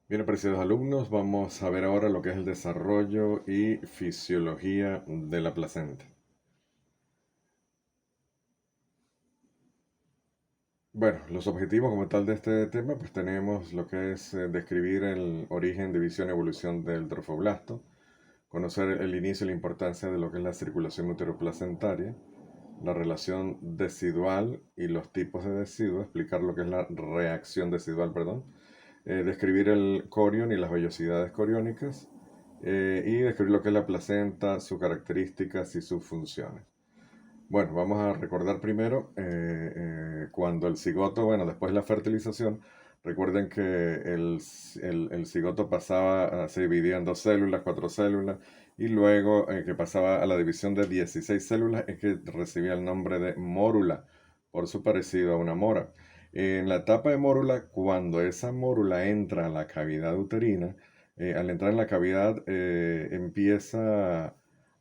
Bien, apreciados alumnos, vamos a ver ahora lo que es el desarrollo y fisiología de la placenta. Bueno, los objetivos como tal de este tema, pues tenemos lo que es describir el origen, división y evolución del trofoblasto, conocer el inicio y la importancia de lo que es la circulación uteroplacentaria, la relación decidual y los tipos de deciduo, explicar lo que es la reacción decidual, perdón, describir el corion y las vellosidades coriónicas, y describir lo que es la placenta, sus características y sus funciones. Bueno, vamos a recordar primero cuando el cigoto, bueno, después de la fertilización, recuerden que el cigoto pasaba, se dividía en dos células, cuatro células, y luego que pasaba a la división de 16 células, es que recibía el nombre de mórula, por su parecido a una mora. En la etapa de mórula, cuando esa mórula entra a la cavidad uterina, al entrar en la cavidad empieza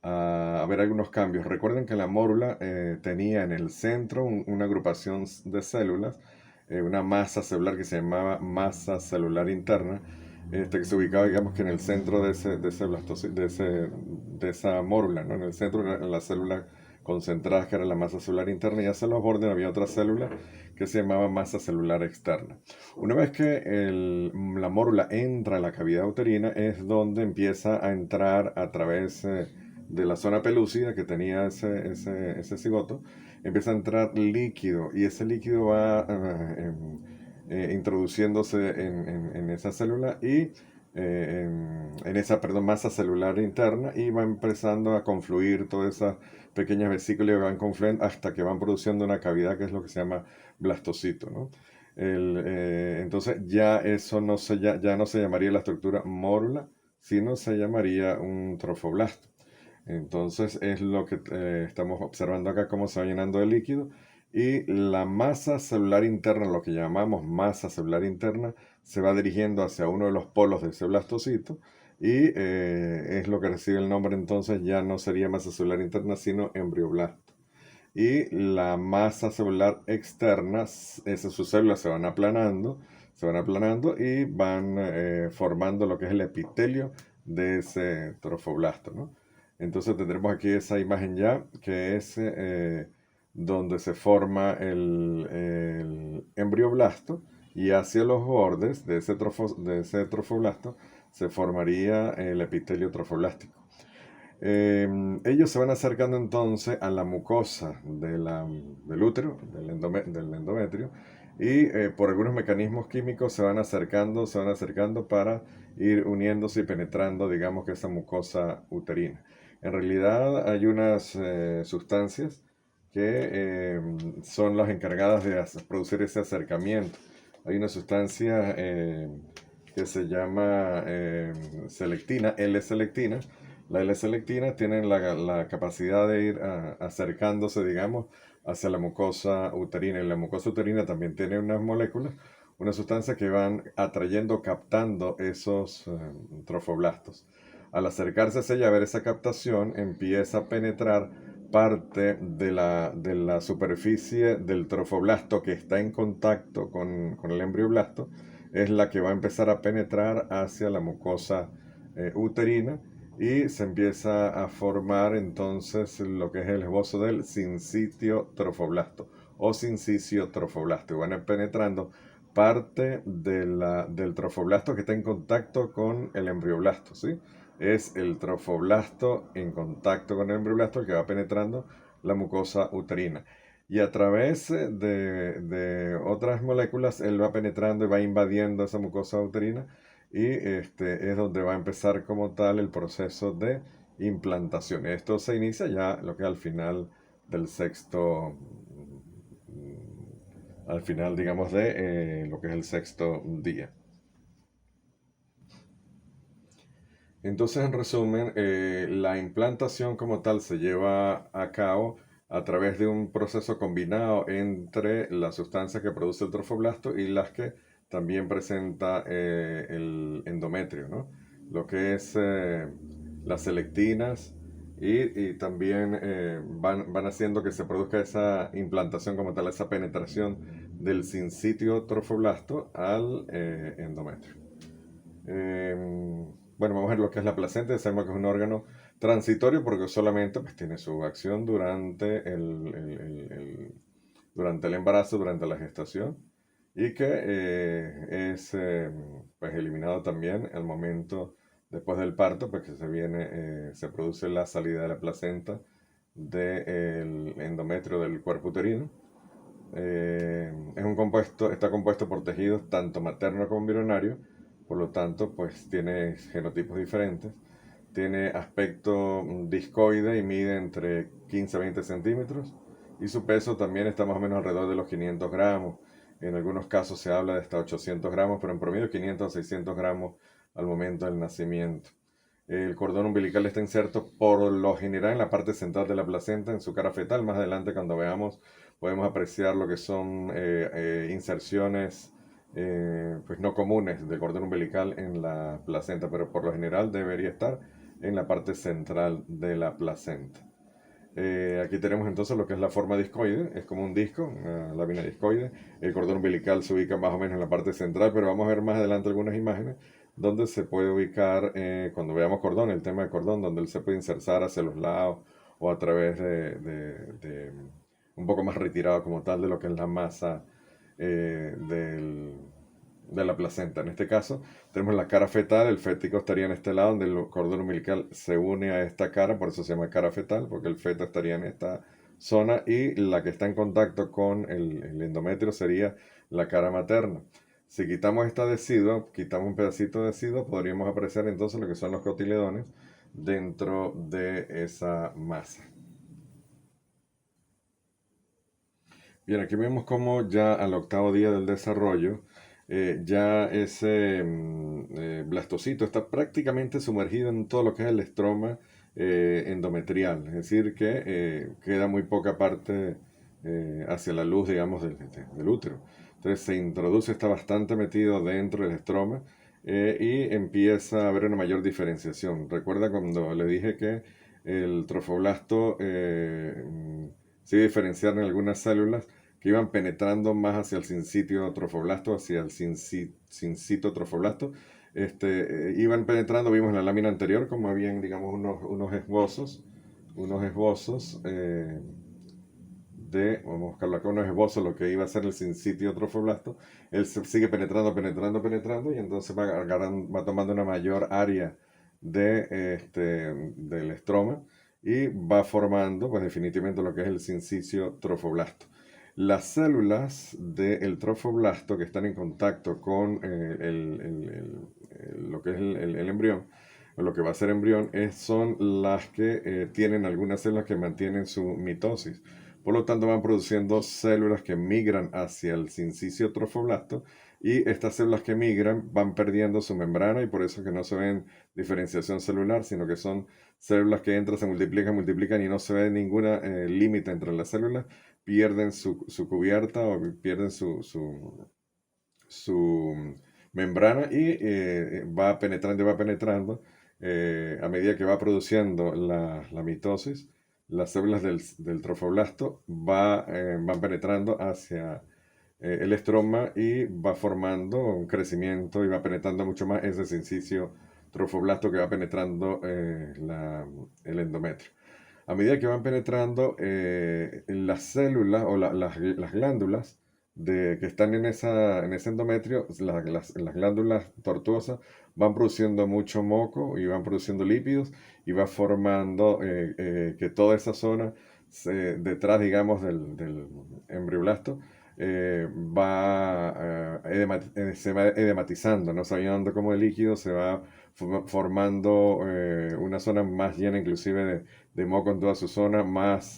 a ver algunos cambios. Recuerden que la mórula tenía en el centro una agrupación de células, una masa celular que se llamaba masa celular interna, que se ubicaba, digamos, que en el centro de esa mórula, ¿no? En el centro de la célula concentrada, que era la masa celular interna, y hacia los bordes había otra célula que se llamaba masa celular externa. Una vez que la mórula entra a la cavidad uterina, es donde empieza a entrar a través de la zona pelúcida que tenía ese cigoto, empieza a entrar líquido y ese líquido va introduciéndose en esa célula y en esa, perdón, masa celular interna y va empezando a confluir todas esas pequeñas vesículas que van confluyendo hasta que van produciendo una cavidad que es lo que se llama blastocito, ¿no? Entonces ya eso ya no se llamaría la estructura mórula, sino se llamaría un trofoblasto. Entonces es lo que estamos observando acá, cómo se va llenando de líquido. Y la masa celular interna, lo que llamamos masa celular interna, se va dirigiendo hacia uno de los polos de ese blastocito. Y es lo que recibe el nombre entonces, ya no sería masa celular interna, sino embrioblasto. Y la masa celular externa, esas sus células se van aplanando y van formando lo que es el epitelio de ese trofoblasto, ¿no? Entonces tendremos aquí esa imagen ya, que es donde se forma el embrioblasto y hacia los bordes de ese trofoblasto se formaría el epitelio trofoblástico. Ellos se van acercando entonces a la mucosa del útero, del endometrio, y por algunos mecanismos químicos se van acercando para ir uniéndose y penetrando, digamos, que esa mucosa uterina. En realidad hay unas sustancias que son las encargadas de producir ese acercamiento. Hay una sustancia que se llama selectina, L-selectina. La L-selectina tiene la capacidad de ir acercándose, digamos, hacia la mucosa uterina. Y la mucosa uterina también tiene unas moléculas, unas sustancias que van atrayendo, captando esos trofoblastos. Al acercarse a ella, a ver esa captación, empieza a penetrar parte de la superficie del trofoblasto que está en contacto con el embrioblasto, es la que va a empezar a penetrar hacia la mucosa uterina y se empieza a formar entonces lo que es el esbozo del sincitio trofoblasto o sincicio trofoblasto. Y van penetrando parte del trofoblasto que está en contacto con el embrioblasto, ¿sí? Es el trofoblasto en contacto con el embrioblasto el que va penetrando la mucosa uterina. Y a través de otras moléculas, él va penetrando y va invadiendo esa mucosa uterina y es donde va a empezar como tal el proceso de implantación. Esto se inicia ya lo que al final del sexto, al final digamos de lo que es el sexto día. Entonces, en resumen, la implantación como tal se lleva a cabo a través de un proceso combinado entre la sustancia que produce el trofoblasto y las que también presenta el endometrio, ¿no? Lo que es las selectinas y también van haciendo que se produzca esa implantación como tal, esa penetración del sincitio trofoblasto al endometrio. Bueno, vamos a ver lo que es la placenta. Sabemos que es un órgano transitorio porque solamente pues, tiene su acción durante el embarazo, durante la gestación, y que es pues, eliminado también al momento después del parto, pues que se produce la salida de la placenta del endometrio del cuerpo uterino. Está compuesto por tejidos tanto materno como embrionario, por lo tanto, pues tiene genotipos diferentes. Tiene aspecto discoide y mide entre 15 a 20 centímetros. Y su peso también está más o menos alrededor de los 500 gramos. En algunos casos se habla de hasta 800 gramos, pero en promedio 500 a 600 gramos al momento del nacimiento. El cordón umbilical está inserto por lo general en la parte central de la placenta, en su cara fetal. Más adelante, cuando veamos, podemos apreciar lo que son inserciones pues no comunes del cordón umbilical en la placenta, pero por lo general debería estar en la parte central de la placenta. Aquí tenemos entonces lo que es la forma discoide, es como un disco, una lámina discoide. El cordón umbilical se ubica más o menos en la parte central, pero vamos a ver más adelante algunas imágenes donde se puede ubicar, cuando veamos cordón, el tema de cordón, donde él se puede insertar hacia los lados o a través de un poco más retirado como tal de lo que es la masa del, de la placenta. En este caso, tenemos la cara fetal, el fético estaría en este lado, donde el cordón umbilical se une a esta cara, por eso se llama cara fetal, porque el feto estaría en esta zona, y la que está en contacto con el endometrio sería la cara materna. Si quitamos esta decidua, quitamos un pedacito de decidua, podríamos apreciar entonces lo que son los cotiledones dentro de esa masa. Bien, aquí vemos como ya al octavo día del desarrollo, ya ese blastocito está prácticamente sumergido en todo lo que es el estroma endometrial, es decir, que queda muy poca parte hacia la luz, digamos, del útero. Entonces se introduce, está bastante metido dentro del estroma y empieza a haber una mayor diferenciación. Recuerda cuando le dije que el trofoblasto se iba a diferenciar en algunas células que iban penetrando más hacia el sincitio trofoblasto, hacia el sincito trofoblasto. Iban penetrando, vimos en la lámina anterior como habían, digamos, unos esbozos vamos a buscarlo acá, unos esbozos, lo que iba a ser el sincitio trofoblasto. Él sigue penetrando, penetrando, penetrando, y entonces va tomando una mayor área del estroma y va formando, pues definitivamente lo que es el sincicio trofoblasto. Las células del trofoblasto que están en contacto con lo que es el embrión, o lo que va a ser embrión, son las que tienen algunas células que mantienen su mitosis. Por lo tanto, van produciendo células que migran hacia el sincicio trofoblasto, y estas células que migran van perdiendo su membrana, y por eso es que no se ven diferenciación celular, sino que son células que entran, se multiplican, multiplican y no se ve ningún límite entre las células, pierden su cubierta o pierden su membrana, y va penetrando a medida que va produciendo la mitosis. Las células del trofoblasto van penetrando hacia el estroma y va formando un crecimiento y va penetrando mucho más ese sincicio trofoblasto que va penetrando el endometrio. A medida que van penetrando, las células o las glándulas que están en ese endometrio, las glándulas tortuosas, van produciendo mucho moco y van produciendo lípidos, y va formando que toda esa zona detrás, digamos, del embrioblasto se va edematizando, ¿no? Se va llenando como de líquido, se va formando una zona más llena inclusive de moco en toda su zona,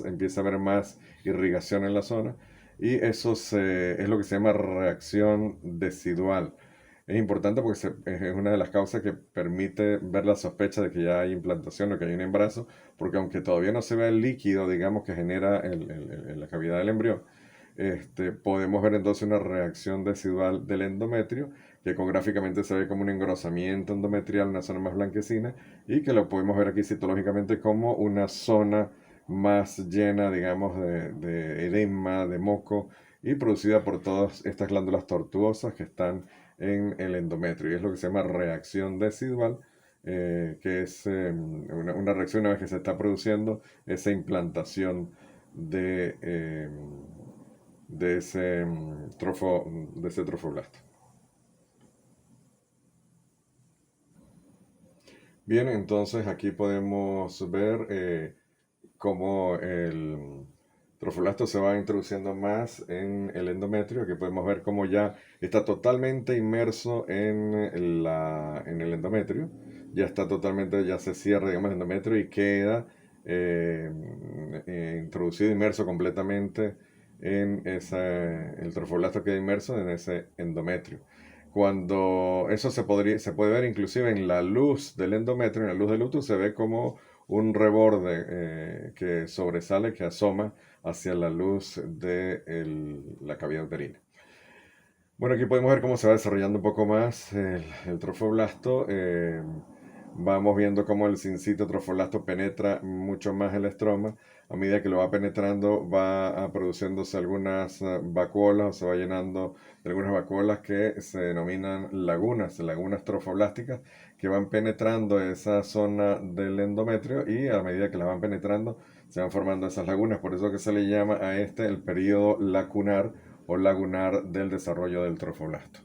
empieza a haber más irrigación en la zona, y es lo que se llama reacción decidual. Es importante porque es una de las causas que permite ver la sospecha de que ya hay implantación o que hay un embarazo, porque aunque todavía no se ve el líquido, digamos, que genera la cavidad del embrión, podemos ver entonces una reacción decidual del endometrio, que ecográficamente se ve como un engrosamiento endometrial, una zona más blanquecina, y que lo podemos ver aquí citológicamente como una zona más llena, digamos, de edema, de moco, y producida por todas estas glándulas tortuosas que están en el endometrio. Y es lo que se llama reacción decidual, que es una reacción una vez que se está produciendo esa implantación de, de ese, de ese trofoblasto. Bien, entonces aquí podemos ver cómo el trofoblasto se va introduciendo más en el endometrio. Aquí podemos ver cómo ya está totalmente inmerso en el endometrio. Ya está totalmente, ya se cierra, digamos, el endometrio y queda introducido, inmerso completamente el trofoblasto queda inmerso en ese endometrio. Cuando eso se puede ver inclusive en la luz del endometrio, en la luz del útero, se ve como un reborde que sobresale, que asoma hacia la luz de la cavidad uterina. Bueno, aquí podemos ver cómo se va desarrollando un poco más el trofoblasto. Vamos viendo cómo el sincito trofoblasto penetra mucho más el estroma. A medida que lo va penetrando, va produciéndose algunas vacuolas, o se va llenando de algunas vacuolas que se denominan lagunas, lagunas trofoblásticas, que van penetrando esa zona del endometrio y a medida que las van penetrando, se van formando esas lagunas. Por eso que se le llama a este el periodo lacunar o lagunar del desarrollo del trofoblasto.